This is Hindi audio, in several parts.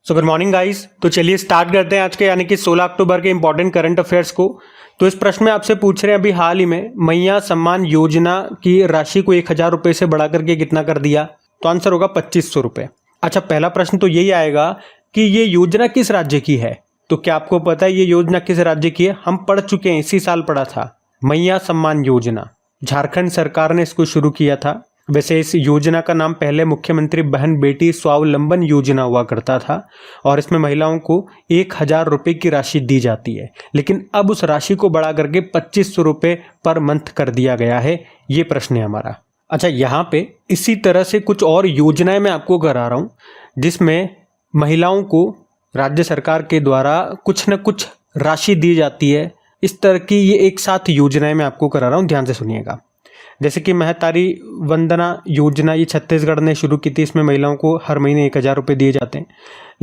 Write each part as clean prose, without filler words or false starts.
So good morning guys. तो चलिए स्टार्ट करते हैं आज के यानी कि 16 अक्टूबर के इंपॉर्टेंट करंट अफेयर्स को। तो इस प्रश्न में आपसे पूछ रहे हैं अभी हाल ही में मैया सम्मान योजना की राशि को 1000 रुपये से बढ़ा करके कितना कर दिया। तो आंसर होगा 2500 रुपये। अच्छा, पहला प्रश्न तो यही आएगा कि ये योजना किस राज्य की है। तो क्या आपको पता है ये योजना किस राज्य की है? हम पढ़ चुके हैं, इसी साल पढ़ा था। मैया सम्मान योजना झारखंड सरकार ने इसको शुरू किया था। वैसे इस योजना का नाम पहले मुख्यमंत्री बहन बेटी स्वावलंबन योजना हुआ करता था और इसमें महिलाओं को 1000 रुपये की राशि दी जाती है, लेकिन अब उस राशि को बढ़ा करके 2500 रुपये पर मंथ कर दिया गया है। ये प्रश्न है हमारा। अच्छा, यहाँ पे इसी तरह से कुछ और योजनाएं मैं आपको करा रहा हूँ जिसमें महिलाओं को राज्य सरकार के द्वारा कुछ न कुछ राशि दी जाती है। इस तरह की ये एक साथ योजनाएं मैं आपको करा रहा हूँ, ध्यान से सुनिएगा। जैसे कि महतारी वंदना योजना, ये छत्तीसगढ़ ने शुरू की थी। इसमें महिलाओं को हर महीने 1000 रुपये दिए जाते हैं।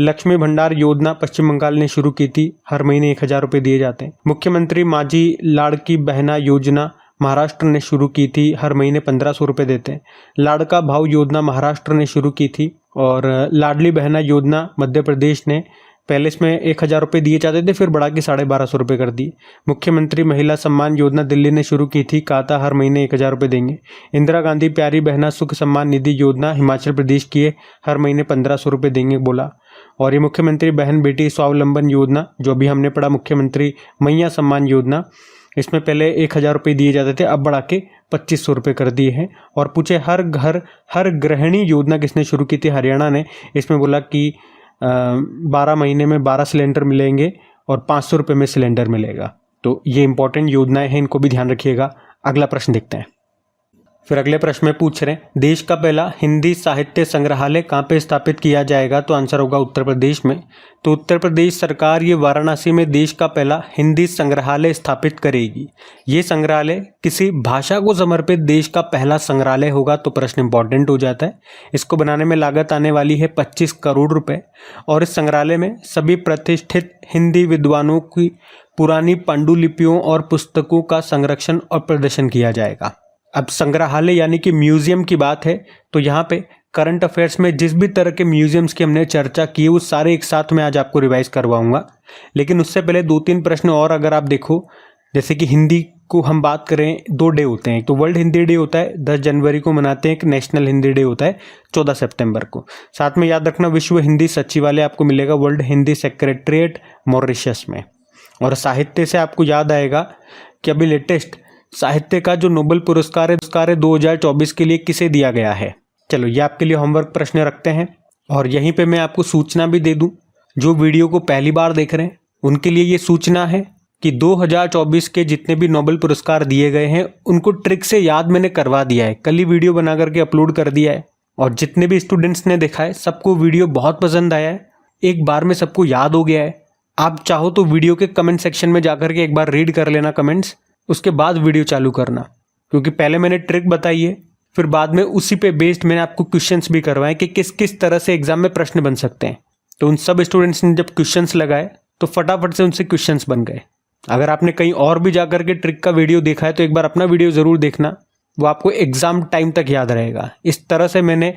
लक्ष्मी भंडार योजना पश्चिम बंगाल ने शुरू की थी, हर महीने 1000 रुपये दिए जाते हैं। मुख्यमंत्री माझी लाड़की बहना योजना महाराष्ट्र ने शुरू की थी, हर महीने 1500 रुपये देते हैं। लाड़का भाव योजना महाराष्ट्र ने शुरू की थी और लाडली बहना योजना मध्य प्रदेश ने, पहले इसमें 1000 रुपये दिए जाते थे, फिर बढ़ा के 1250 रुपये कर दिए। मुख्यमंत्री महिला सम्मान योजना दिल्ली ने शुरू की थी, कहा था हर महीने 1000 रुपये देंगे। इंदिरा गांधी प्यारी बहना सुख सम्मान निधि योजना हिमाचल प्रदेश की है, हर महीने 1500 रुपये देंगे बोला। और ये मुख्यमंत्री बहन बेटी स्वावलंबन योजना जो भी हमने पढ़ा, मुख्यमंत्री मैया सम्मान योजना, इसमें पहले 1000 रुपये दिए जाते थे, अब बढ़ा के 2500 रुपये कर दिए हैं। और पूछे हर घर हर गृहिणी योजना किसने शुरू की थी? हरियाणा ने। इसमें बोला कि 12 महीने में 12 सिलेंडर मिलेंगे और 500 रुपये में सिलेंडर मिलेगा। तो ये इंपॉर्टेंट योजनाएं हैं, इनको भी ध्यान रखिएगा। अगला प्रश्न देखते हैं। फिर अगले प्रश्न में पूछ रहे हैं देश का पहला हिंदी साहित्य संग्रहालय कहाँ पे स्थापित किया जाएगा? तो आंसर होगा उत्तर प्रदेश में। तो उत्तर प्रदेश सरकार ये वाराणसी में देश का पहला हिंदी संग्रहालय स्थापित करेगी। ये संग्रहालय किसी भाषा को समर्पित देश का पहला संग्रहालय होगा। तो प्रश्न इंपॉर्टेंट हो जाता है। इसको बनाने में लागत आने वाली है 25 करोड़ रुपए और इस संग्रहालय में सभी प्रतिष्ठित हिंदी विद्वानों की पुरानी पांडुलिपियों और पुस्तकों का संरक्षण और प्रदर्शन किया जाएगा। अब संग्रहालय यानी कि म्यूजियम की बात है, तो यहाँ पे करंट अफेयर्स में जिस भी तरह के म्यूजियम्स की हमने चर्चा की वो सारे एक साथ में आज आपको रिवाइज करवाऊंगा। लेकिन उससे पहले 2-3 प्रश्न और अगर आप देखो, जैसे कि हिंदी को हम बात करें, 2 डे होते हैं। तो वर्ल्ड हिंदी डे होता है 10 जनवरी को मनाते हैं, एक नेशनल हिंदी डे होता है 14 सितंबर को। साथ में याद रखना विश्व हिंदी सचिवालय आपको मिलेगा वर्ल्ड हिंदी सेक्रेटरीट मॉरिशस में। और साहित्य से आपको याद आएगा कि अभी लेटेस्ट साहित्य का जो नोबेल पुरस्कार है 2024 के लिए किसे दिया गया है। चलो ये आपके लिए होमवर्क प्रश्न रखते हैं। और यहीं पे मैं आपको सूचना भी दे दूं, जो वीडियो को पहली बार देख रहे हैं उनके लिए ये सूचना है कि 2024 के जितने भी नोबेल पुरस्कार दिए गए हैं उनको ट्रिक से याद मैंने करवा दिया है। कल ही वीडियो बना करके अपलोड कर दिया है और जितने भी स्टूडेंट्स ने देखा है सबको वीडियो बहुत पसंद आया है, एक बार में सबको याद हो गया है। आप चाहो तो वीडियो के कमेंट सेक्शन में जाकर के एक बार रीड कर लेना कमेंट्स, उसके बाद वीडियो चालू करना, क्योंकि पहले मैंने ट्रिक बताई है, फिर बाद में उसी पे बेस्ड मैंने आपको क्वेश्चंस भी करवाए कि किस किस तरह से एग्जाम में प्रश्न बन सकते हैं। तो उन सब स्टूडेंट्स ने जब क्वेश्चंस लगाए तो फटाफट से उनसे क्वेश्चंस बन गए। अगर आपने कहीं और भी जाकर के ट्रिक का वीडियो देखा है तो एक बार अपना वीडियो ज़रूर देखना, वो आपको एग्जाम टाइम तक याद रहेगा। इस तरह से मैंने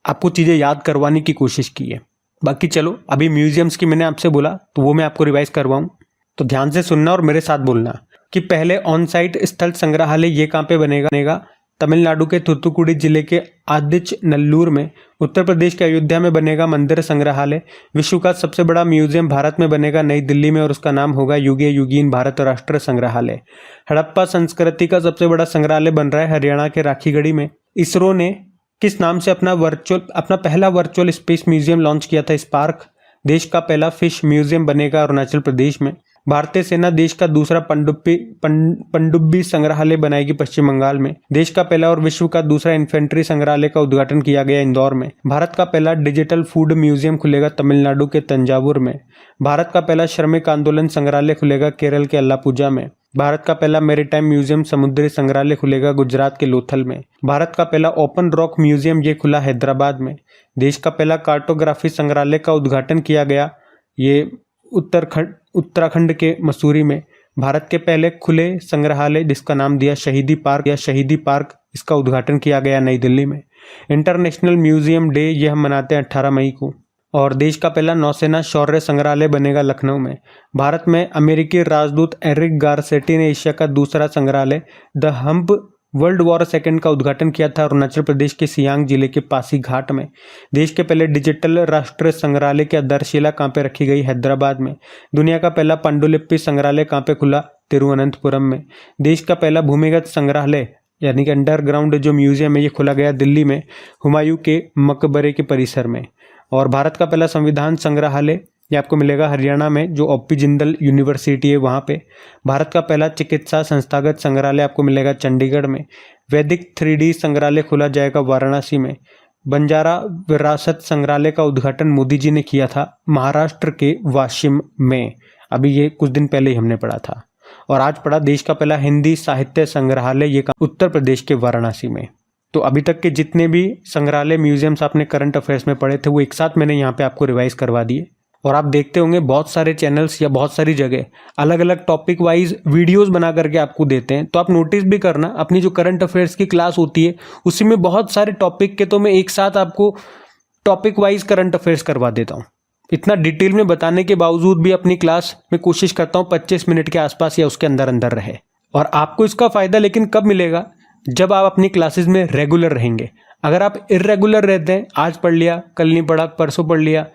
आपको चीज़ें याद करवाने की कोशिश की है। बाकी चलो, अभी म्यूजियम्स की मैंने आपसे बोला तो वो मैं आपको रिवाइज करवाऊँ, तो ध्यान से सुनना और मेरे साथ बोलना कि पहले ऑन साइट स्थल संग्रहालय ये कहाँ पे बनेगा? तमिलनाडु के थूथुकुडी जिले के आदिच नल्लूर में। उत्तर प्रदेश के अयोध्या में बनेगा मंदिर संग्रहालय। विश्व का सबसे बड़ा म्यूजियम भारत में बनेगा नई दिल्ली में और उसका नाम होगा युगे युगीन भारत राष्ट्र संग्रहालय। हड़प्पा संस्कृति का सबसे बड़ा संग्रहालय बन रहा है हरियाणा के राखीगढ़ी में। इसरो ने किस नाम से अपना पहला वर्चुअल स्पेस म्यूजियम लॉन्च किया था? स्पार्क। देश का पहला फिश म्यूजियम बनेगा अरुणाचल प्रदेश में। भारतीय सेना देश का दूसरा पनडुब्बी संग्रहालय बनाएगी पश्चिम बंगाल में। देश का पहला और विश्व का दूसरा इन्फेंट्री संग्रहालय का उद्घाटन किया गया इंदौर में। भारत का पहला डिजिटल फूड म्यूजियम खुलेगा तमिलनाडु के तंजावुर में। भारत का पहला श्रमिक आंदोलन संग्रहालय खुलेगा केरल के अल्लापुजा में। भारत का पहला मैरीटाइम म्यूजियम समुद्री संग्रहालय खुलेगा गुजरात के लोथल में। भारत का पहला ओपन रॉक म्यूजियम ये खुला हैदराबाद में। देश का पहला कार्टोग्राफी संग्रहालय का उद्घाटन किया गया ये उत्तराखंड के मसूरी में। भारत के पहले खुले संग्रहालय जिसका नाम दिया शहीदी पार्क, इसका उद्घाटन किया गया नई दिल्ली में। इंटरनेशनल म्यूजियम डे यह हम मनाते हैं 18 मई को। और देश का पहला नौसेना शौर्य संग्रहालय बनेगा लखनऊ में। भारत में अमेरिकी राजदूत एरिक गारसेटी ने एशिया का दूसरा संग्रहालय the hump world war second का उद्घाटन किया था अरुणाचल प्रदेश के सियांग जिले के पासीघाट में। देश के पहले डिजिटल राष्ट्रीय संग्रहालय की आधारशिला कहाँ पे रखी गई? हैदराबाद में। दुनिया का पहला पांडुलिपि संग्रहालय कहाँ पे खुला? तिरुवनंतपुरम में। देश का पहला भूमिगत संग्रहालय यानी कि अंडरग्राउंड जो म्यूजियम है ये खोला गया दिल्ली में, हुमायूं के मकबरे के परिसर में। और भारत का पहला संविधान संग्रहालय ये आपको मिलेगा हरियाणा में, जो ओपी जिंदल यूनिवर्सिटी है वहाँ पे। भारत का पहला चिकित्सा संस्थागत संग्रहालय आपको मिलेगा चंडीगढ़ में। वैदिक 3D संग्रहालय खोला जाएगा वाराणसी में। बंजारा विरासत संग्रहालय का उद्घाटन मोदी जी ने किया था महाराष्ट्र के वाशिम में। अभी ये कुछ दिन पहले ही हमने पढ़ा था। और आज पढ़ा देश का पहला हिंदी साहित्य संग्रहालय ये उत्तर प्रदेश के वाराणसी में। तो अभी तक के जितने भी संग्रहालय म्यूजियम्स आपने करंट अफेयर्स में पढ़े थे वो एक साथ मैंने यहाँ पे आपको रिवाइज करवा दिए। और आप देखते होंगे बहुत सारे चैनल्स या बहुत सारी जगह अलग अलग टॉपिक वाइज वीडियोस बना करके आपको देते हैं। तो आप नोटिस भी करना, अपनी जो करंट अफेयर्स की क्लास होती है उसी में बहुत सारे टॉपिक के तो मैं एक साथ आपको टॉपिक वाइज करंट अफेयर्स करवा देता हूँ। इतना डिटेल में बताने के बावजूद भी अपनी क्लास में कोशिश करता हूँ 25 मिनट के आसपास या उसके अंदर अंदर रहे। और आपको इसका फ़ायदा लेकिन कब मिलेगा? जब आप अपनी क्लासेस में रेगुलर रहेंगे। अगर आप इर्रेगुलर रहते हैं, आज पढ़ लिया, कल नहीं पढ़ा, परसों पढ़ लिया,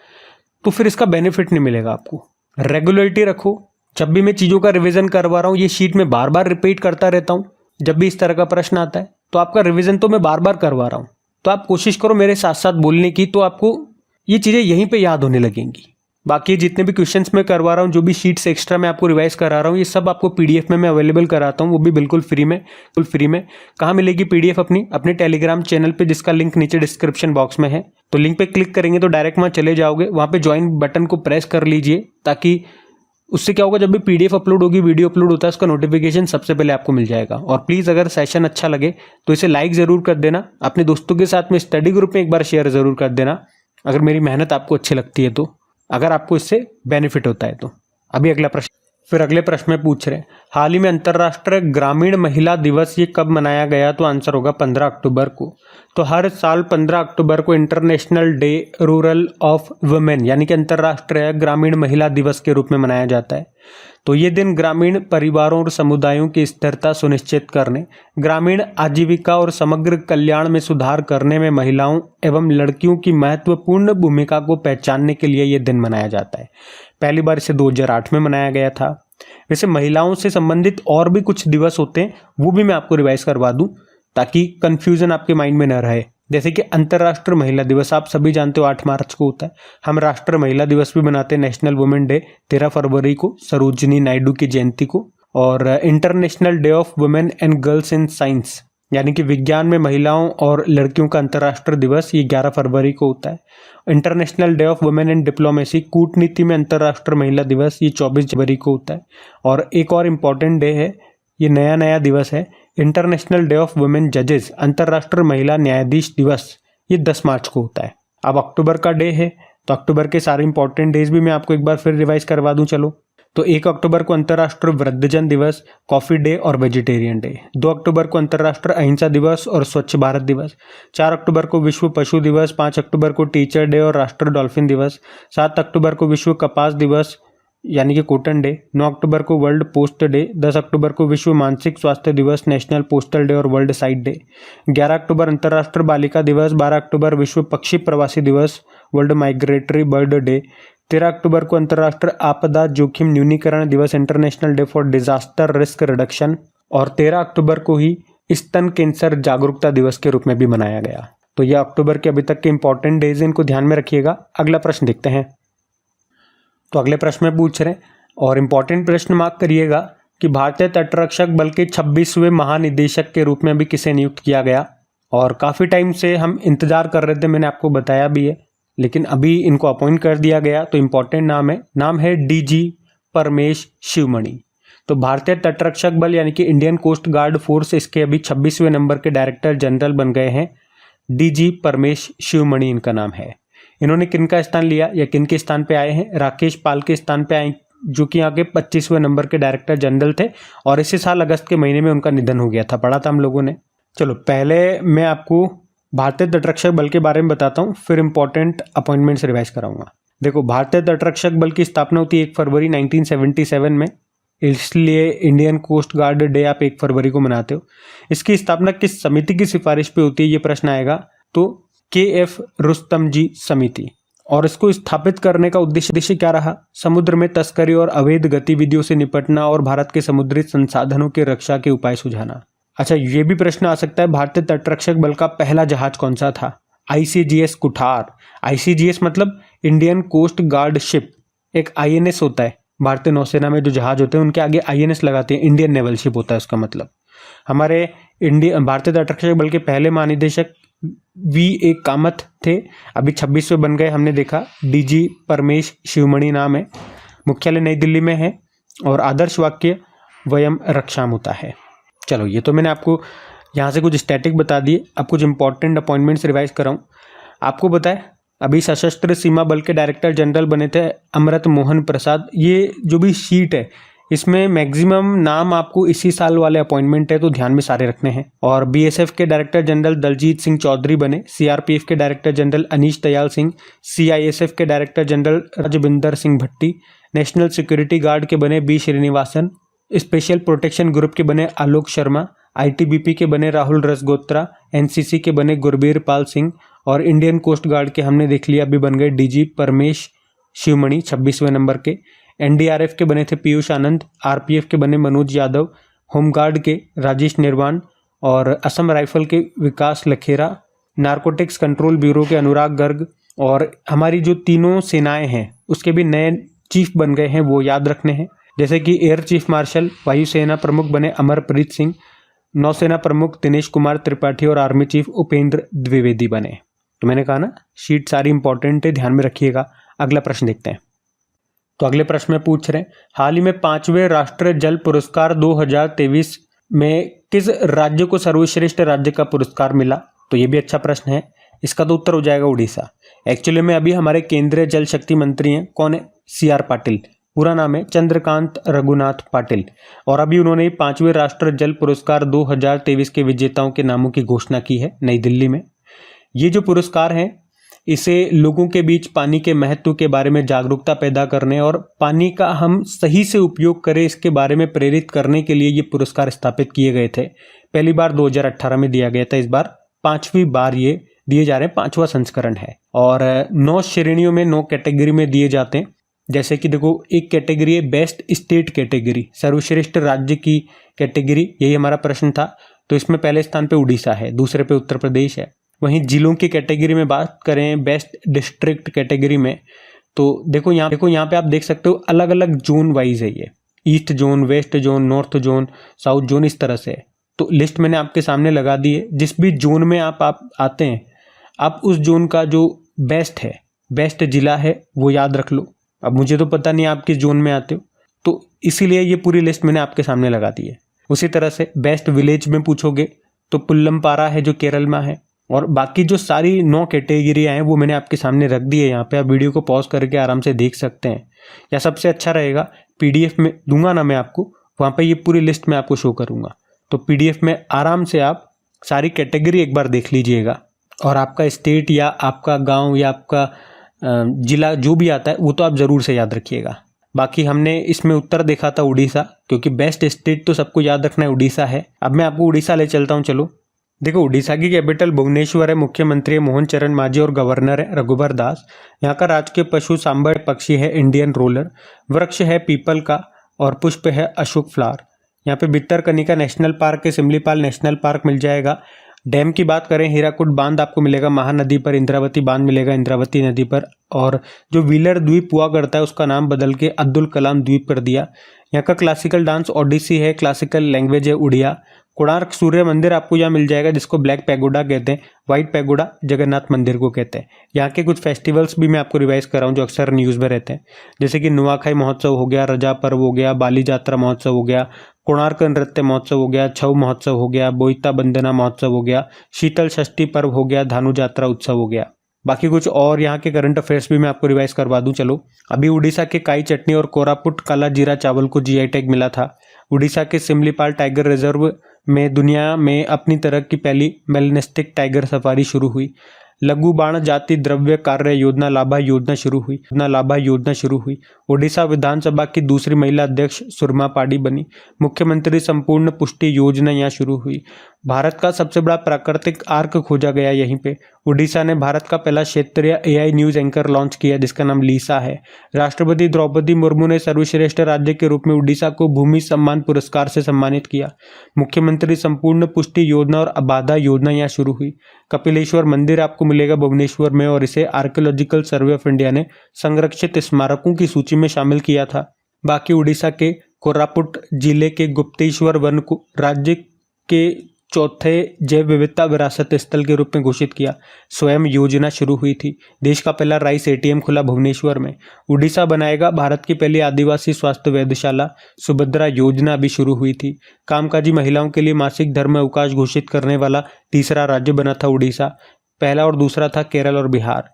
तो फिर इसका बेनिफिट नहीं मिलेगा आपको। रेगुलरिटी रखो। जब भी मैं चीज़ों का रिवीजन करवा रहा हूँ ये शीट में बार बार रिपीट करता रहता हूँ। जब भी इस तरह का प्रश्न आता है तो आपका रिवीजन तो मैं बार बार करवा रहा हूँ। तो आप कोशिश करो मेरे साथ साथ बोलने की, तो आपको ये चीज़ें यहीं पे याद होने लगेंगी। बाकी जितने भी क्वेश्चंस मैं करवा रहा हूँ, जो भी शीट्स एक्स्ट्रा मैं आपको रिवाइज करा रहा हूँ, ये सब आपको पीडीएफ में मैं अवेलेबल कराता हूँ, वो भी बिल्कुल फ्री में। कहाँ मिलेगी पीडीएफ? अपने टेलीग्राम चैनल पे, जिसका लिंक नीचे डिस्क्रिप्शन बॉक्स में है। तो लिंक पे क्लिक करेंगे तो डायरेक्ट वहाँ चले जाओगे। वहाँ पे ज्वाइन बटन को प्रेस कर लीजिए, ताकि उससे क्या होगा, जब भी पीडीएफ अपलोड होगी, वीडियो अपलोड होता है, उसका नोटिफिकेशन सबसे पहले आपको मिल जाएगा। और प्लीज़ अगर सेशन अच्छा लगे तो इसे लाइक ज़रूर कर देना। अपने दोस्तों के साथ में स्टडी ग्रुप में एक बार शेयर ज़रूर कर देना, अगर मेरी मेहनत आपको अच्छी लगती है तो, अगर आपको इससे बेनिफिट होता है तो। अभी अगला प्रश्न, फिर अगले प्रश्न में पूछ रहे हैं, हाल ही में अंतर्राष्ट्रीय ग्रामीण महिला दिवस ये कब मनाया गया? तो आंसर होगा 15 अक्टूबर को। तो हर साल 15 अक्टूबर को international day rural of women यानी कि अंतर्राष्ट्रीय ग्रामीण महिला दिवस के रूप में मनाया जाता है। तो ये दिन ग्रामीण परिवारों और समुदायों की स्थिरता सुनिश्चित करने, ग्रामीण आजीविका और समग्र कल्याण में सुधार करने में महिलाओं एवं लड़कियों की महत्वपूर्ण भूमिका को पहचानने के लिए ये दिन मनाया जाता है। पहली बार इसे 2008 में मनाया गया था। वैसे महिलाओं से संबंधित और भी कुछ दिवस होते हैं, वो भी मैं आपको रिवाइज करवा दूं ताकि कंफ्यूजन आपके माइंड में न रहे। जैसे कि अंतर्राष्ट्रीय महिला दिवस आप सभी जानते हो 8 मार्च को होता है। हम राष्ट्रीय महिला दिवस भी मनाते हैं, नेशनल वुमेन डे 13 फरवरी को, सरोजिनी नायडू की जयंती को। और international day of women and girls in science यानी कि विज्ञान में महिलाओं और लड़कियों का अंतर्राष्ट्रीय दिवस ये 11 फरवरी को होता है। International day of women in diplomacy, कूटनीति में अंतर्राष्ट्रीय महिला दिवस ये 24 जनवरी को होता है। और एक और इम्पॉर्टेंट डे है, ये नया दिवस है, इंटरनेशनल डे ऑफ वुमेन जजेस, अंतर्राष्ट्रीय महिला न्यायाधीश दिवस, ये 10 मार्च को होता है। अब अक्टूबर का डे है, तो अक्टूबर के सारे इंपॉर्टेंट डेज भी मैं आपको एक बार फिर रिवाइज करवा दूं। चलो, तो 1 अक्टूबर को अंतर्राष्ट्रीय वृद्धजन दिवस, कॉफी डे और वेजिटेरियन डे। 2 अक्टूबर को अंतर्राष्ट्रीय अहिंसा दिवस और स्वच्छ भारत दिवस। 4 अक्टूबर को विश्व पशु दिवस। 5 अक्टूबर को टीचर डे और राष्ट्रीय डॉल्फिन दिवस। 7 अक्टूबर को विश्व कपास दिवस यानी कि कॉटन डे। 9 अक्टूबर को वर्ल्ड पोस्ट डे। 10 अक्टूबर को विश्व मानसिक स्वास्थ्य दिवस, नेशनल पोस्टल डे और वर्ल्ड साइट डे। 11 अक्टूबर अंतर्राष्ट्रीय बालिका दिवस। 12 अक्टूबर विश्व पक्षी प्रवासी दिवस, वर्ल्ड माइग्रेटरी बर्ड डे। 13 अक्टूबर को अंतर्राष्ट्रीय आपदा जोखिम न्यूनीकरण दिवस, international day for disaster risk reduction. और 13 अक्टूबर को ही स्तन कैंसर जागरूकता दिवस के रूप में भी मनाया गया। तो यह अक्टूबर के अभी तक के इंपॉर्टेंट डेज, इनको ध्यान में रखिएगा। अगला प्रश्न देखते हैं। तो अगले प्रश्न में पूछ रहे हैं और इम्पॉर्टेंट प्रश्न मार्क करिएगा कि भारतीय तटरक्षक बल के 26वें महानिदेशक के रूप में अभी किसे नियुक्त किया गया। और काफ़ी टाइम से हम इंतजार कर रहे थे, मैंने आपको बताया भी है, लेकिन अभी इनको अपॉइंट कर दिया गया। तो इम्पॉर्टेंट नाम है डीजी परमेश शिवमणि। तो भारतीय तटरक्षक बल यानी कि इंडियन कोस्ट गार्ड फोर्स, इसके अभी 26वें नंबर के डायरेक्टर जनरल बन गए हैं डीजी परमेश शिवमणि इनका नाम है। इन्होंने किन का स्थान लिया या किन के स्थान पे आए हैं? राकेश पाल के स्थान पे आए, जो कि यहाँ के 25वें नंबर के डायरेक्टर जनरल थे और इसी साल अगस्त के महीने में उनका निधन हो गया था, पढ़ा था हम लोगों ने। चलो, पहले मैं आपको भारतीय तटरक्षक बल के बारे में बताता हूँ, फिर इंपॉर्टेंट अपॉइंटमेंट्स रिवाइज कराऊंगा। देखो, भारतीय तटरक्षक बल की स्थापना होती है 1 फरवरी 1977 में, इसलिए इंडियन कोस्ट गार्ड डे आप 1 फरवरी को मनाते हो। इसकी स्थापना किस समिति की सिफारिश पे होती है, ये प्रश्न आएगा, तो KF रुस्तम जी समिति। और इसको स्थापित करने का उद्देश्य क्या रहा? समुद्र में तस्करी और अवैध गतिविधियों से निपटना और भारत के समुद्री संसाधनों की रक्षा के उपाय सुझाना। अच्छा, ये भी प्रश्न आ सकता है, भारतीय तटरक्षक बल का पहला जहाज कौन सा था? ICGS कुठार। ICGS मतलब इंडियन कोस्ट गार्ड शिप। एक INS होता है, भारतीय नौसेना में जो जहाज होते हैं उनके आगे INS लगाते हैं, इंडियन नेवल शिप होता है उसका मतलब। हमारे भारतीय तटरक्षक बल के पहले महानिदेशक VA कामत थे, अभी 26वें बन गए, हमने देखा। DG परमेश शिवमणि नाम है, मुख्यालय नई दिल्ली में है, और आदर्श वाक्य वयम रक्षाम होता है। चलो, ये तो मैंने आपको यहाँ से कुछ स्टैटिक बता दिए। अब कुछ इंपॉर्टेंट अपॉइंटमेंट्स रिवाइज कराऊँ। आपको बताएं, अभी सशस्त्र सीमा बल के डायरेक्टर जनरल बने थे अमृत मोहन प्रसाद। ये जो भी शीट है इसमें मैक्सिमम नाम आपको इसी साल वाले अपॉइंटमेंट है, तो ध्यान में सारे रखने हैं। और BSF के डायरेक्टर जनरल दलजीत सिंह चौधरी बने, CRPF के director general Anish Dayal Singh, CISF के डायरेक्टर जनरल राजबिंदर सिंह भट्टी, नेशनल सिक्योरिटी गार्ड के बने B Srinivasan, special protection group के बने आलोक शर्मा, ITBP के बने राहुल रसगोत्रा, NCC के बने गुरबीर पाल सिंह, और इंडियन कोस्ट गार्ड के हमने देख लिया अभी बन गए DG परमेश शिवमणि 26वें नंबर के। NDRF के बने थे पीयूष आनंद, RPF के बने मनोज यादव, होमगार्ड के राजेश निर्वाण, और असम राइफल के विकास लखेरा, नारकोटिक्स कंट्रोल ब्यूरो के अनुराग गर्ग, और हमारी जो तीनों सेनाएं हैं उसके भी नए चीफ बन गए हैं, वो याद रखने हैं। जैसे कि एयर चीफ मार्शल वायुसेना प्रमुख बने अमरप्रीत सिंह, नौसेना प्रमुख दिनेश कुमार त्रिपाठी, और आर्मी चीफ उपेंद्र द्विवेदी बने। तो मैंने कहा ना, शीट सारी इंपॉर्टेंट है, ध्यान में रखिएगा। अगला प्रश्न देखते हैं। तो अगले प्रश्न में पूछ रहे हैं, हाल ही में 5वें राष्ट्रीय जल पुरस्कार 2023 में किस राज्य को सर्वश्रेष्ठ राज्य का पुरस्कार मिला? तो ये भी अच्छा प्रश्न है। इसका तो उत्तर हो जाएगा उड़ीसा। एक्चुअली में अभी हमारे केंद्रीय जल शक्ति मंत्री हैं, कौन है? CR पाटिल, पूरा नाम है चंद्रकांत रघुनाथ पाटिल। और अभी उन्होंने 5वें राष्ट्रीय जल पुरस्कार 2023 के विजेताओं के नामों की घोषणा की है नई दिल्ली में। ये जो पुरस्कार है, इसे लोगों के बीच पानी के महत्व के बारे में जागरूकता पैदा करने और पानी का हम सही से उपयोग करें, इसके बारे में प्रेरित करने के लिए ये पुरस्कार स्थापित किए गए थे। पहली बार 2018 में दिया गया था, इस बार 5वीं बार ये दिए जा रहे हैं, 5वां संस्करण है। और 9 श्रेणियों में 9 कैटेगरी में दिए जाते हैं। जैसे कि देखो, एक कैटेगरी है बेस्ट स्टेट कैटेगरी, सर्वश्रेष्ठ राज्य की कैटेगरी, यही हमारा प्रश्न था। तो इसमें पहले स्थान पे उड़ीसा है, दूसरे पे उत्तर प्रदेश है। वहीं जिलों की कैटेगरी में बात करें, बेस्ट डिस्ट्रिक्ट कैटेगरी में, तो देखो यहाँ पे आप देख सकते हो अलग अलग जोन वाइज है ये, east zone, west zone, north zone, south zone, इस तरह से। तो लिस्ट मैंने आपके सामने लगा दी है। जिस भी जोन में आप आते हैं, आप उस जोन का जो बेस्ट है, बेस्ट जिला है, वो याद रख लो। अब मुझे तो पता नहीं आप किस जोन में आते हो, तो इसीलिए ये पूरी लिस्ट मैंने आपके सामने लगा दी है। उसी तरह से बेस्ट विलेज में पूछोगे तो पुल्लमपारा है जो केरल में है। और बाकी जो सारी 9 कैटेगरियाँ हैं वो मैंने आपके सामने रख दी है यहाँ पे, आप वीडियो को पॉज करके आराम से देख सकते हैं। या सबसे अच्छा रहेगा PDF में दूंगा ना मैं आपको, वहाँ पे ये पूरी लिस्ट मैं आपको शो करूँगा, तो PDF में आराम से आप सारी कैटेगरी एक बार देख लीजिएगा। और आपका स्टेट या आपका गाँव या आपका जिला जो भी आता है वो तो आप ज़रूर से याद रखिएगा। बाकी हमने इसमें उत्तर देखा था उड़ीसा, क्योंकि बेस्ट स्टेट तो सबको याद रखना है, उड़ीसा है। अब मैं आपको उड़ीसा ले चलता हूँ। चलो देखो, उड़ीसा की कैपिटल भुवनेश्वर है, मुख्यमंत्री है मोहन चरण मांझी और गवर्नर है रघुबर दास। यहाँ का राजकीय पशु सांबर पक्षी है इंडियन रोलर, वृक्ष है पीपल का, और पुष्प है अशोक फ्लावर। यहाँ पे भितरकनिका नेशनल पार्क है, सिमलीपाल नेशनल पार्क मिल जाएगा। डैम की बात करें, हीराकुड बांध आपको मिलेगा महानदी पर, इंद्रावती बांध मिलेगा इंद्रावती नदी पर। और जो व्हीलर द्वीप हुआ करता है उसका नाम बदल के अब्दुल कलाम द्वीप कर दिया। यहाँ का क्लासिकल डांस ओडिसी है, क्लासिकल लैंग्वेज है उड़िया। कोणार्क सूर्य मंदिर आपको यहाँ मिल जाएगा, जिसको ब्लैक पैगोडा कहते हैं, व्हाइट पैगोडा जगन्नाथ मंदिर को कहते हैं। यहाँ के कुछ फेस्टिवल्स भी मैं आपको रिवाइज कर रहा हूँ जो अक्सर न्यूज़ में रहते हैं, जैसे कि नुआखाई महोत्सव हो गया, रजा पर्व हो गया, बाली जात्रा महोत्सव हो गया, कोणार्क नृत्य महोत्सव हो गया, छऊ महोत्सव हो गया, बोईता बंदना महोत्सव हो गया, शीतल षष्ठी पर्व हो गया, धानु जात्रा उत्सव हो गया। बाकी कुछ और यहाँ के करंट अफेयर्स भी मैं आपको रिवाइज करवा दूं। चलो, अभी उड़ीसा के काई चटनी और कोरापुट काला जीरा चावल को GI टैग मिला था। उड़ीसा के सिमलीपाल टाइगर रिजर्व में दुनिया में अपनी तरह की पहली मेलेनिस्टिक टाइगर सफारी शुरू हुई। लघु बाण जाति द्रव्य कार्य योजना लाभा योजना शुरू हुई। ओडिशा विधानसभा की दूसरी महिला अध्यक्ष सुरमा पाडी बनी। मुख्यमंत्री संपूर्ण पुष्टि योजना यहाँ शुरू हुई। भारत का सबसे बड़ा प्राकृतिक आर्क खोजा गया यहीं पे। उड़ीसा ने भारत का पहला क्षेत्रीय एआई न्यूज एंकर लॉन्च किया जिसका नाम लीसा है। राष्ट्रपति द्रौपदी मुर्मू ने सर्वश्रेष्ठ राज्य के रूप में उड़ीसा को भूमि सम्मान पुरस्कार से सम्मानित किया। मुख्यमंत्री संपूर्ण पुष्टि योजना और अबाधा योजना यहाँ शुरू हुई। कपिलेश्वर मंदिर आपको मिलेगा भुवनेश्वर में और इसे आर्कियोलॉजिकल सर्वे ऑफ इंडिया ने संरक्षित स्मारकों की सूची में शामिल किया था। बाकी उड़ीसा के कोरापुट जिले के गुप्तेश्वर वन को राज्य के चौथे जैव विविधता विरासत स्थल के रूप में घोषित किया। स्वयं योजना शुरू हुई थी। देश का पहला राइस एटीएम खुला भुवनेश्वर में। उड़ीसा बनाएगा भारत की पहली आदिवासी स्वास्थ्य वेधशाला। सुभद्रा योजना भी शुरू हुई थी। कामकाजी महिलाओं के लिए मासिक धर्म अवकाश घोषित करने वाला तीसरा राज्य बना था उड़ीसा। पहला और दूसरा था केरल और बिहार।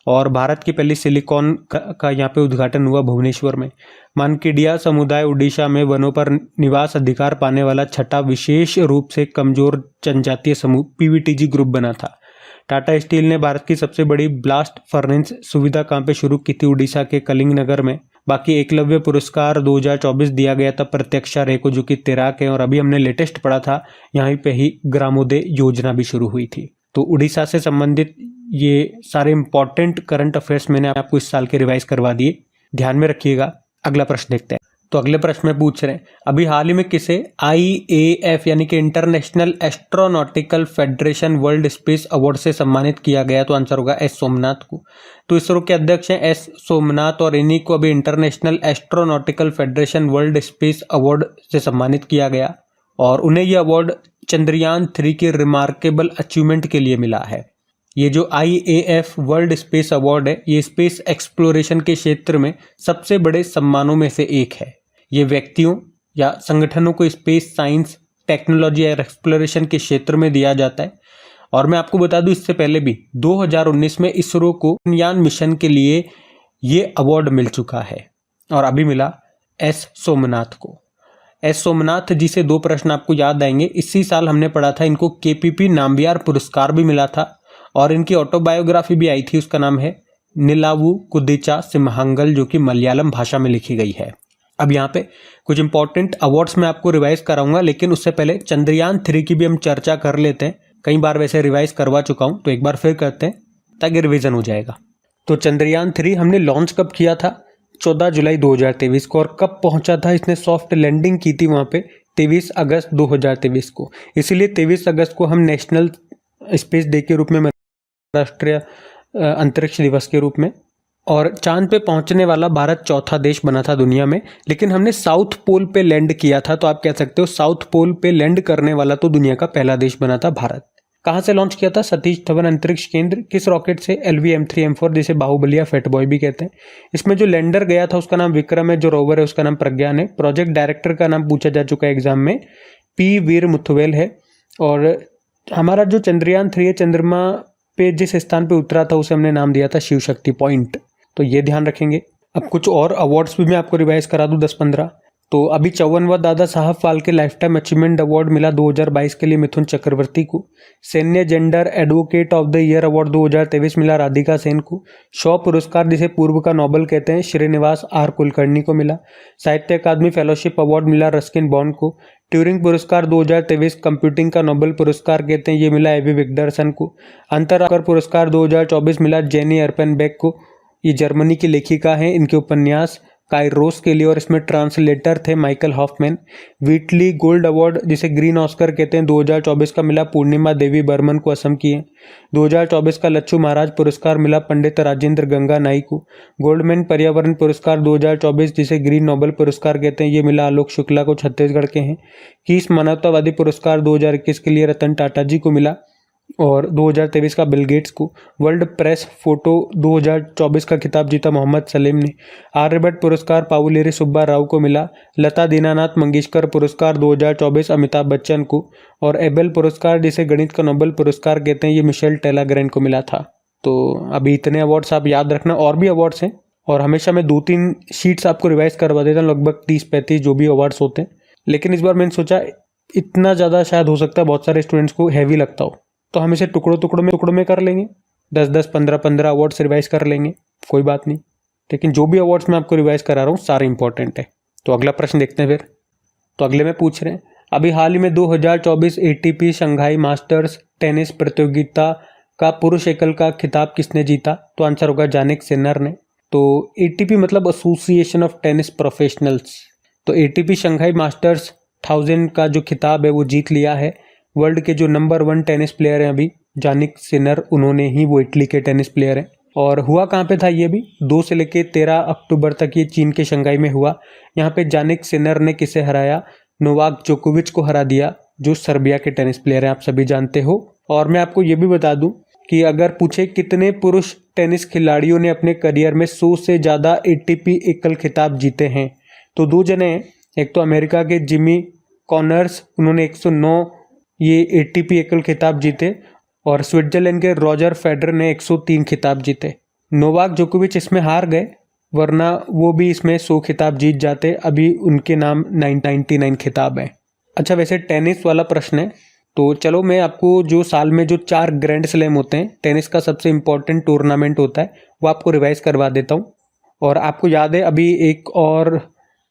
और भारत की पहली सिलिकॉन का यहाँ पे उद्घाटन हुआ भुवनेश्वर में। मानकेडिया समुदाय उड़ीसा में वनों पर निवास अधिकार पाने वाला छठा विशेष रूप से कमजोर जनजातीय समूह पीवीटीजी ग्रुप बना था। टाटा स्टील ने भारत की सबसे बड़ी ब्लास्ट फर्नेस सुविधा कहाँ पे शुरू की थी? उड़ीसा के कलिंग नगर में। बाकी एकलव्य पुरस्कार 2024 दिया गया था प्रत्यक्षा रे को जो कि तैराक है। और अभी हमने लेटेस्ट पढ़ा था यहाँ पे ही ग्रामोदय योजना भी शुरू हुई थी। तो उड़ीसा से संबंधित ये सारे इंपॉर्टेंट करंट अफेयर्स मैंने आपको इस साल के रिवाइज करवा दिए, ध्यान में रखिएगा। अगला प्रश्न देखते हैं। तो अगले प्रश्न में पूछ रहे हैं अभी हाल ही में किसे IAF यानी कि international astronautical federation world space award से सम्मानित किया गया? तो आंसर होगा एस सोमनाथ को। तो इसरो के अध्यक्ष हैं एस सोमनाथ और इन्हीं को अभी international astronautical federation world space award से सम्मानित किया गया और उन्हें यह अवार्ड चंद्रयान 3 की रिमार्केबल अचीवमेंट के लिए मिला है। ये जो IAF वर्ल्ड स्पेस अवार्ड है ये स्पेस एक्सप्लोरेशन के क्षेत्र में सबसे बड़े सम्मानों में से एक है। ये व्यक्तियों या संगठनों को स्पेस साइंस टेक्नोलॉजी और एक्सप्लोरेशन के क्षेत्र में दिया जाता है। और मैं आपको बता दूं इससे पहले भी 2019 में इसरो को चंद्रयान मिशन के लिए ये अवार्ड मिल चुका है और अभी मिला एस सोमनाथ को। एस सोमनाथ जी से 2 प्रश्न आपको याद आएंगे। इसी साल हमने पढ़ा था इनको KPP नाम्बियार पुरस्कार भी मिला था और इनकी ऑटोबायोग्राफी भी आई थी, उसका नाम है निलावु कुदिचा सिम्हांगल जो कि मलयालम भाषा में लिखी गई है। अब यहाँ पे कुछ इंपॉर्टेंट अवार्ड्स मैं आपको रिवाइज कराऊंगा लेकिन उससे पहले चंद्रयान 3 की भी हम चर्चा कर लेते हैं। कई बार वैसे रिवाइज करवा चुका हूँ तो एक बार फिर करते हैं ताकि रिविजन हो जाएगा। तो चंद्रयान 3 हमने लॉन्च कब किया था? 14 जुलाई 2023 को। और कब पहुंचा था? इसने सॉफ्ट लैंडिंग की थी वहाँ पे 23 अगस्त 2023 को। इसीलिए 23 अगस्त को हम नेशनल स्पेस डे के रूप में, राष्ट्रीय अंतरिक्ष दिवस के रूप में, और चांद पे पहुंचने वाला भारत चौथा देश बना था दुनिया में। लेकिन हमने साउथ पोल पे लैंड किया था। तो आप कह सकते हो साउथ पोल पे लैंड करने वाला तो दुनिया का पहला देश बना था भारत। कहाँ से लॉन्च किया था? सतीश धवन अंतरिक्ष केंद्र। किस रॉकेट से? LV-M3M4 जिसे बाहुबली या फेटबॉय भी कहते हैं। इसमें जो लैंडर गया था उसका नाम विक्रम है, जो रोवर है उसका नाम प्रज्ञान है। प्रोजेक्ट डायरेक्टर का नाम पूछा जा चुका है एग्जाम में, P वीर मुथुवेल है। और हमारा जो चंद्रयान 3 है चंद्रमा पे जिस स्थान पे उतरा था उसे हमने नाम दिया था शिव शक्ति पॉइंट। तो ये ध्यान रखेंगे। अब कुछ और अवार्ड्स भी मैं आपको रिवाइज करा दूं 10-15। तो अभी 54वां Dada Saheb Phalke life time achievement award मिला 2022 के लिए मिथुन चक्रवर्ती को। सैन्य gender advocate of the year award 2023 मिला राधिका सेन को। शॉ पुरस्कार जिसे पूर्व का नोबेल कहते हैं श्रीनिवास R कुलकर्णी को मिला। साहित्य अकादमी फेलोशिप अवार्ड मिला रस्किन बॉन्ड को। ट्यूरिंग पुरस्कार 2023 कंप्यूटिंग का नोबेल पुरस्कार कहते हैं, ये मिला एवी विक्टरसन को। अंतर्राष्ट्रीय पुरस्कार 2024 मिला जेनी अर्पेनबेक को। ये जर्मनी की लेखिका हैं, इनके उपन्यास काइरोस के लिए और इसमें ट्रांसलेटर थे माइकल हॉफमैन। व्हीटली गोल्ड अवार्ड जिसे ग्रीन ऑस्कर कहते हैं 2024 का मिला पूर्णिमा देवी बर्मन को, असम की है। 2024 का लच्छू महाराज पुरस्कार मिला पंडित राजेंद्र गंगा नाई को। गोल्डमैन पर्यावरण पुरस्कार 2024 जिसे ग्रीन नोबेल पुरस्कार कहते हैं, ये मिला आलोक शुक्ला को, छत्तीसगढ़ के हैं। किस मानवतावादी पुरस्कार 2021 के लिए रतन टाटा जी को मिला और 2023 का बिल गेट्स को। वर्ल्ड प्रेस फोटो 2024 का खिताब जीता मोहम्मद सलीम ने। आर्यभट्ट पुरस्कार पावुलेरी सुब्बा राव को मिला। लता दीनानाथ मंगेशकर पुरस्कार 2024 अमिताभ बच्चन को। और एबेल पुरस्कार जिसे गणित का नोबेल पुरस्कार कहते हैं, ये मिशेल टेलाग्रेन को मिला था। तो अभी इतने अवार्ड्स आप याद रखना, और भी अवार्ड्स हैं और हमेशा मैं 2-3 शीट्स आपको रिवाइज करवा देता हूँ, लगभग 30-35 जो भी अवार्ड्स होते हैं। लेकिन इस बार मैंने सोचा इतना ज़्यादा शायद हो सकता है बहुत सारे स्टूडेंट्स को हैवी लगता हो, तो हम इसे टुकड़ों में कर लेंगे। 10-10, 15-15 अवार्ड्स रिवाइज कर लेंगे, कोई बात नहीं। लेकिन जो भी अवार्ड्स मैं आपको रिवाइज करा रहा हूँ सारे इंपॉर्टेंट है। तो अगला प्रश्न देखते हैं फिर। तो अगले में पूछ रहे हैं, अभी हाल ही में 2024 एटीपी शंघाई मास्टर्स टेनिस प्रतियोगिता का पुरुष एकल का खिताब किसने जीता? तो आंसर होगा जानिक सिनर ने। तो एटीपी मतलब एसोसिएशन ऑफ टेनिस प्रोफेशनल्स। तो एटीपी शंघाई मास्टर्स 1000 का जो खिताब है वो जीत लिया है। वर्ल्ड के जो नंबर 1 टेनिस प्लेयर हैं अभी जानिक सिनर, उन्होंने ही, वो इटली के टेनिस प्लेयर हैं। और हुआ कहाँ पे था ये भी? 2 से लेके 13 अक्टूबर तक ये चीन के शंघाई में हुआ। यहाँ पे जानिक सिनर ने किसे हराया? नोवाक जोकोविच को हरा दिया, जो सर्बिया के टेनिस प्लेयर हैं, आप सभी जानते हो। और मैं आपको ये भी बता दूं कि अगर पूछे कितने पुरुष टेनिस खिलाड़ियों ने अपने करियर में 100 से ज़्यादा एटीपी एकल खिताब जीते हैं, तो 2 जने हैं। एक तो अमेरिका के जिमी कॉनर्स, उन्होंने 109 ये एटीपी एकल खिताब जीते, और स्विट्जरलैंड के रॉजर फेडरर ने 103 खिताब जीते। नोवाक जोकोविच इसमें हार गए, वरना वो भी इसमें 100 खिताब जीत जाते। अभी उनके नाम 99 खिताब हैं। अच्छा, वैसे टेनिस वाला प्रश्न है, तो चलो मैं आपको जो साल में जो 4 ग्रैंड स्लैम होते हैं, टेनिस का सबसे इम्पोर्टेंट टूर्नामेंट होता है, वो आपको रिवाइज करवा देता हूँ। और आपको याद है अभी एक और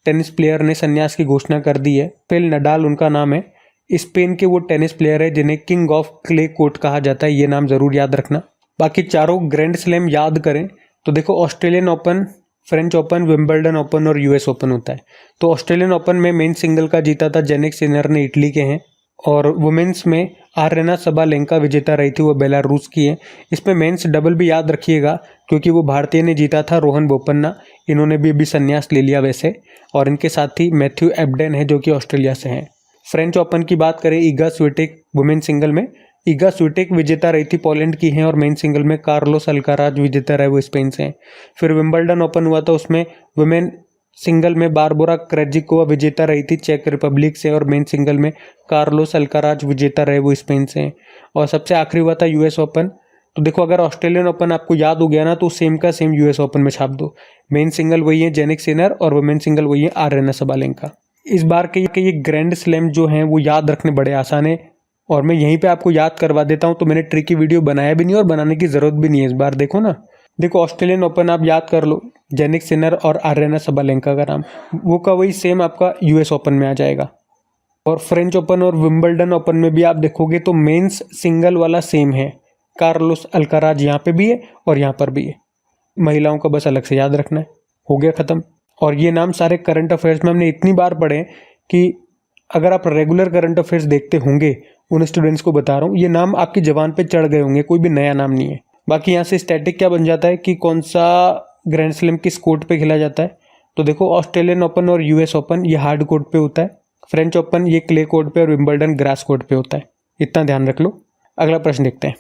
टेनिस प्लेयर ने संन्यास की घोषणा कर दी है, फेल नडाल उनका नाम है। स्पेन के वो टेनिस प्लेयर है जिन्हें किंग ऑफ क्ले कोर्ट कहा जाता है, ये नाम जरूर याद रखना। बाकी चारों ग्रैंड स्लैम याद करें तो देखो, Australian open, French open, Wimbledon open और यूएस ओपन होता है। तो ऑस्ट्रेलियन ओपन में मेन सिंगल का जीता था जानिक सिनर ने, इटली के हैं। और वुमेन्स में आरेना सबालेंका विजेता रही थी, वो बेलारूस की है। इसमें मेंस डबल भी याद रखिएगा, क्योंकि वो भारतीय ने जीता था, रोहन बोपन्ना, इन्होंने भी अभी संन्यास ले लिया वैसे। और इनके साथ ही मैथ्यू एब्डेन है जो कि ऑस्ट्रेलिया से हैं। फ्रेंच ओपन की बात करें, ईगा स्विटेक वुमेन सिंगल में, ईगा स्विटेक विजेता रही थी, पोलैंड की हैं। और मेन सिंगल में कार्लोस अल्काराज विजेता रहे, वो स्पेन से हैं। फिर विंबलडन ओपन हुआ था, उसमें वुमेन सिंगल में बारबोरा क्रेजिकोवा विजेता रही थी, चेक रिपब्लिक से। और मेन सिंगल में कार्लोस अल्काराज विजेता रहे, वो स्पेन से हैं। और सबसे आखिरी हुआ था यूएस ओपन। तो देखो, अगर ऑस्ट्रेलियन ओपन आपको याद हो गया ना, तो सेम का सेम यूएस ओपन में छाप दो। मेन सिंगल वही है जानिक सिनर, और वुमेन सिंगल वही है आरेना सबालेंका। इस बार के ये ग्रैंड स्लैम जो हैं वो याद रखने बड़े आसान है, और मैं यहीं पे आपको याद करवा देता हूँ। तो मैंने ट्रिकी वीडियो बनाया भी नहीं और बनाने की ज़रूरत भी नहीं है इस बार। देखो ना, देखो ऑस्ट्रेलियन ओपन आप याद कर लो, जानिक सिनर और आरेना सबालेंका का नाम, वो का वही सेम आपका यूएस ओपन में आ जाएगा। और फ्रेंच ओपन और विंबलडन ओपन में भी आप देखोगे तो मेंस सिंगल वाला सेम है, कार्लोस अल्काराज यहाँ पे भी है और यहाँ पर भी है। महिलाओं का बस अलग से याद रखना है। हो गया ख़त्म। और ये नाम सारे करंट अफेयर्स में हमने इतनी बार पढ़े कि अगर आप रेगुलर करंट अफेयर्स देखते होंगे, उन स्टूडेंट्स को बता रहा हूँ, ये नाम आपकी जबान पे चढ़ गए होंगे, कोई भी नया नाम नहीं है। बाकी यहाँ से स्टैटिक क्या बन जाता है कि कौन सा ग्रैंड स्लैम किस कोर्ट पे खेला जाता है। तो देखो, ऑस्ट्रेलियन ओपन और यूएस ओपन ये हार्ड कोर्ट पे होता है, फ्रेंच ओपन ये क्ले कोर्ट पे और विंबलडन ग्रास कोर्ट पे होता है। इतना ध्यान रख लो। अगला प्रश्न देखते हैं।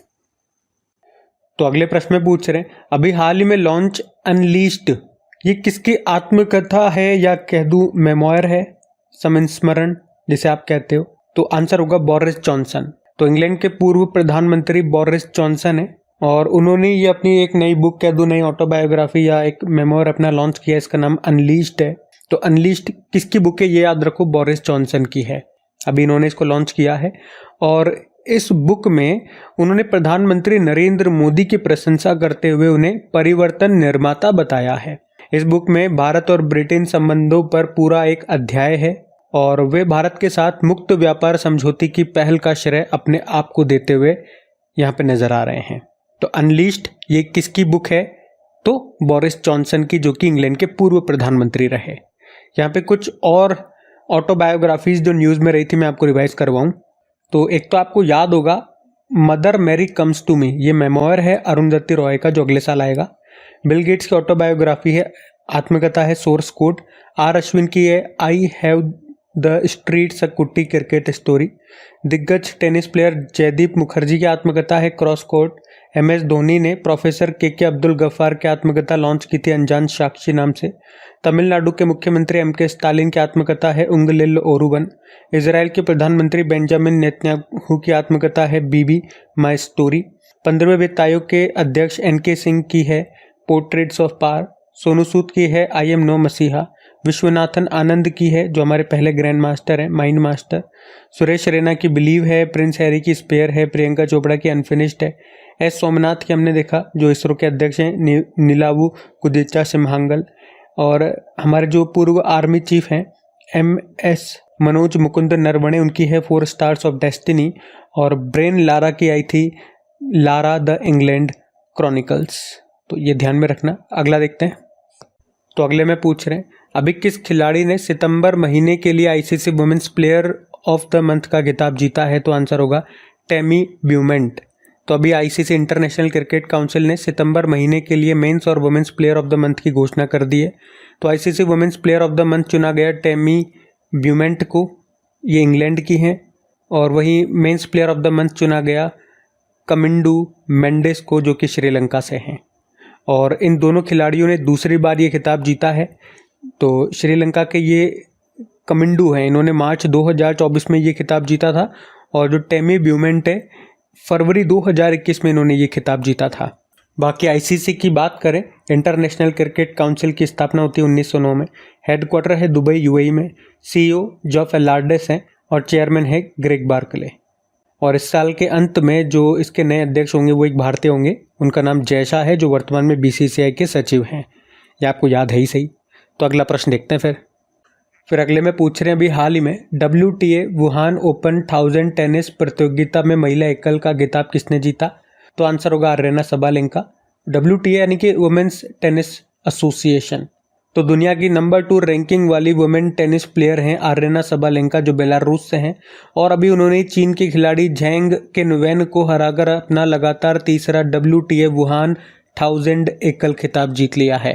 तो अगले प्रश्न में पूछ रहे हैं, अभी हाल ही में लॉन्च अनलीस्ड, ये किसकी आत्मकथा है या कह दूं मेमोयर है, संस्मरण जिसे आप कहते हो? तो आंसर होगा बोरिस जॉनसन। तो इंग्लैंड के पूर्व प्रधानमंत्री बोरिस जॉनसन है, और उन्होंने ये अपनी एक नई बुक कह दूं, नई ऑटोबायोग्राफी या एक मेमोयर अपना लॉन्च किया, इसका नाम अनलीस्ड है। तो अनलीस्ड किसकी बुक है ये याद रखो, बोरिस जॉनसन की है। अभी इन्होंने इसको लॉन्च किया है, और इस बुक में उन्होंने प्रधानमंत्री नरेंद्र मोदी की प्रशंसा करते हुए उन्हें परिवर्तन निर्माता बताया है। इस बुक में भारत और ब्रिटेन संबंधों पर पूरा एक अध्याय है, और वे भारत के साथ मुक्त व्यापार समझौते की पहल का श्रेय अपने आप को देते हुए यहाँ पे नजर आ रहे हैं। तो अनलीस्ड ये किसकी बुक है? तो बोरिस जॉनसन की, जो कि इंग्लैंड के पूर्व प्रधानमंत्री रहे। यहाँ पे कुछ और ऑटोबायोग्राफीज जो न्यूज़ में रही थी मैं आपको रिवाइज करवाऊँ। तो एक तो आपको याद होगा Mother Mary comes to me, ये मेमोयर है अरुंधति रॉय का, जो अगले साल आएगा। बिल गेट्स की ऑटोबायोग्राफी है, आत्मकथा है सोर्स कोड। आर अश्विन की है आई हैव द स्ट्रीट्स अ कुट्टी क्रिकेट स्टोरी। दिग्गज टेनिस प्लेयर जयदीप मुखर्जी की आत्मकथा है क्रॉस कोर्ट। एमएस धोनी ने प्रोफेसर के अब्दुल गफ्फार की आत्मकथा लॉन्च की थी अनजान साक्षी नाम से। तमिलनाडु के मुख्यमंत्री एमके स्टालिन की आत्मकथा है उंगलिल ओरुवन। इजराइल के प्रधानमंत्री बेंजामिन नेतन्याहू की आत्मकथा है बीबी माई स्टोरी। 15वें वित्त आयोग के अध्यक्ष एनके सिंह की है portraits of power. Sonu Sood की है आई एम नो मसीहा। विश्वनाथन आनंद की है जो हमारे पहले ग्रैंड मास्टर हैं, माइंड मास्टर। सुरेश रैना की बिलीव है। प्रिंस हैरी की स्पेयर है। प्रियंका चोपड़ा की अनफिनिश्ड है। एस सोमनाथ की हमने देखा जो इसरो के अध्यक्ष हैं। नीलावू कुदिचा सिम्हांगल। और हमारे जो पूर्व आर्मी चीफ हैं MS मनोज मुकुंद नरवणे, उनकी है 4 स्टार्स ऑफ डेस्टिनी। और ब्रेन लारा की आई थी लारा द इंग्लैंड क्रॉनिकल्स। तो ये ध्यान में रखना। अगला देखते हैं। तो अगले में पूछ रहे हैं अभी किस खिलाड़ी ने सितंबर महीने के लिए ICC women's player of the month का खिताब जीता है। तो आंसर होगा टेमी ब्यूमेंट। तो अभी ICC इंटरनेशनल क्रिकेट काउंसिल ने सितंबर महीने के लिए मेंस और women's player of the month की घोषणा कर दी है। तो ICC women's player of the month चुना गया टेमी ब्यूमेंट को, ये इंग्लैंड की हैं। और वहीं men's player of the month चुना गया कमिंडू मेंडिस को, जो कि श्रीलंका से हैं। और इन दोनों खिलाड़ियों ने दूसरी बार ये खिताब जीता है। तो श्रीलंका के ये कमिंडू हैं, इन्होंने मार्च 2024 में ये खिताब जीता था। और जो टेमी ब्यूमेंट है फरवरी 2021 में इन्होंने ये खिताब जीता था। बाकी ICC की बात करें, इंटरनेशनल क्रिकेट काउंसिल की स्थापना होती है 1909 में। हेडक्वार्टर है दुबई UAE में। CEO जॉफ एलार्डेस हैं और चेयरमैन है ग्रेग बार्कले। और इस साल के अंत में जो इसके नए अध्यक्ष होंगे वो एक भारतीय होंगे, उनका नाम जय शाह है, जो वर्तमान में BCCI के सचिव हैं। ये आपको याद है ही सही। तो अगला प्रश्न देखते हैं फिर अगले में पूछ रहे हैं अभी हाल ही में WTA वुहान ओपन 1000 टेनिस प्रतियोगिता में महिला एकल का खिताब किसने जीता। तो आंसर होगा अरेना सबालेंका। WTA यानी कि वुमेन्स टेनिस एसोसिएशन। तो दुनिया की नंबर 2 रैंकिंग वाली वुमेन टेनिस प्लेयर हैं अरेना सबालेंका, जो बेलारूस से हैं। और अभी उन्होंने चीन के खिलाड़ी झैंग केनवेन को हराकर अपना लगातार तीसरा WTA वुहान 1000 एकल खिताब जीत लिया है।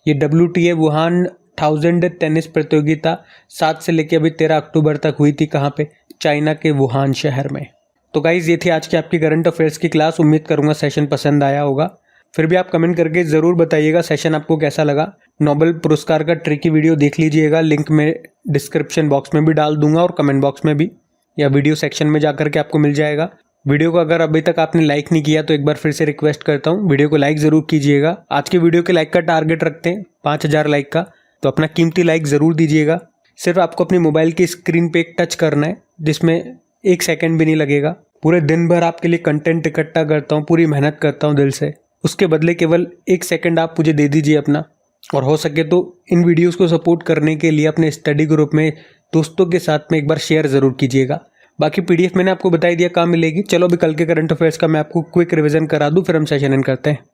ये WTA वुहान 1000 टेनिस प्रतियोगिता 7 से लेकर अभी 13 अक्टूबर तक हुई थी। कहाँ पे? चाइना के वुहान शहर में। तो गाइज ये थी आज की आपकी करंट अफेयर्स की क्लास। उम्मीद करूंगा सेशन पसंद आया होगा। फिर भी आप कमेंट करके ज़रूर बताइएगा सेशन आपको कैसा लगा। नोबेल पुरस्कार का ट्रिकी वीडियो देख लीजिएगा, लिंक में डिस्क्रिप्शन बॉक्स में भी डाल दूंगा और कमेंट बॉक्स में भी, या वीडियो सेक्शन में जाकर के आपको मिल जाएगा। वीडियो को अगर अभी तक आपने लाइक नहीं किया तो एक बार फिर से रिक्वेस्ट करता हूँ, वीडियो को लाइक ज़रूर कीजिएगा। आज की वीडियो के लाइक का टारगेट रखते हैं 5000 लाइक का, तो अपना कीमती लाइक ज़रूर दीजिएगा। सिर्फ आपको अपनी मोबाइल की स्क्रीन पे एक टच करना है, जिसमें 1 सेकंड भी नहीं लगेगा। पूरे दिन भर आपके लिए कंटेंट इकट्ठा करता हूँ, पूरी मेहनत करता हूँ दिल से, उसके बदले केवल 1 सेकंड आप मुझे दे दीजिए अपना। और हो सके तो इन वीडियोस को सपोर्ट करने के लिए अपने स्टडी ग्रुप में दोस्तों के साथ में एक बार शेयर ज़रूर कीजिएगा। बाकी PDF मैंने आपको बता ही दिया कहाँ मिलेगी। चलो अभी कल के करंट अफेयर्स का मैं आपको क्विक रिवीजन करा दूँ, फिर हम सेशन एंड करते हैं।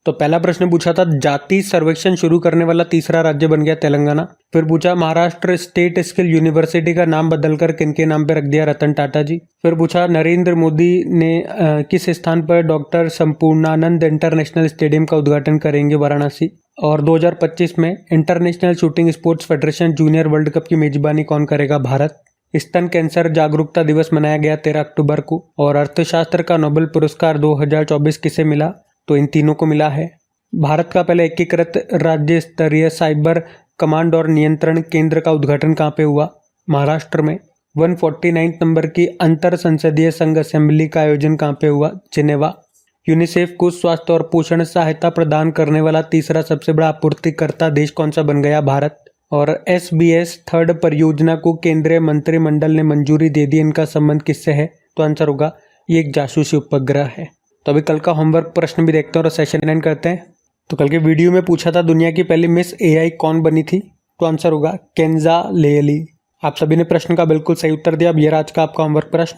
तो पहला प्रश्न पूछा था जाति सर्वेक्षण शुरू करने वाला तीसरा राज्य बन गया तेलंगाना। फिर पूछा महाराष्ट्र स्टेट स्किल यूनिवर्सिटी का नाम बदलकर किनके नाम पे रख दिया, रतन टाटा जी। फिर पूछा नरेंद्र मोदी ने किस स्थान पर डॉक्टर संपूर्णानंद इंटरनेशनल स्टेडियम का उद्घाटन करेंगे, वाराणसी। और 2025 में international shooting sports federation junior world cup की मेजबानी कौन करेगा, भारत। स्तन कैंसर जागरूकता दिवस मनाया गया 13 अक्टूबर को। और अर्थशास्त्र का नोबेल पुरस्कार 2024 किसे मिला, तो इन तीनों को मिला है। भारत का पहले एकीकृत राज्य स्तरीय साइबर कमांड और नियंत्रण केंद्र का उद्घाटन कहाँ पे हुआ, महाराष्ट्र में। 149 नंबर की अंतर संसदीय संघ असेंबली का आयोजन कहाँ पे हुआ, जिनेवा। यूनिसेफ को स्वास्थ्य और पोषण सहायता प्रदान करने वाला तीसरा सबसे बड़ा आपूर्तिकर्ता देश कौन सा बन गया, भारत। और SBS 3rd परियोजना को केंद्रीय मंत्रिमंडल ने मंजूरी दे दी। इनका संबंध किससे है, तो आंसर होगा ये एक जासूसी उपग्रह है। तो अभी कल का होमवर्क प्रश्न भी देखते हैं और सेशन एंड करते हैं। तो कल के वीडियो में पूछा था दुनिया की पहली मिस AI कौन बनी थी, तो आंसर होगा केंजा लेली। आप सभी ने प्रश्न का बिल्कुल सही उत्तर दिया। अब ये आज का आपका होमवर्क प्रश्न,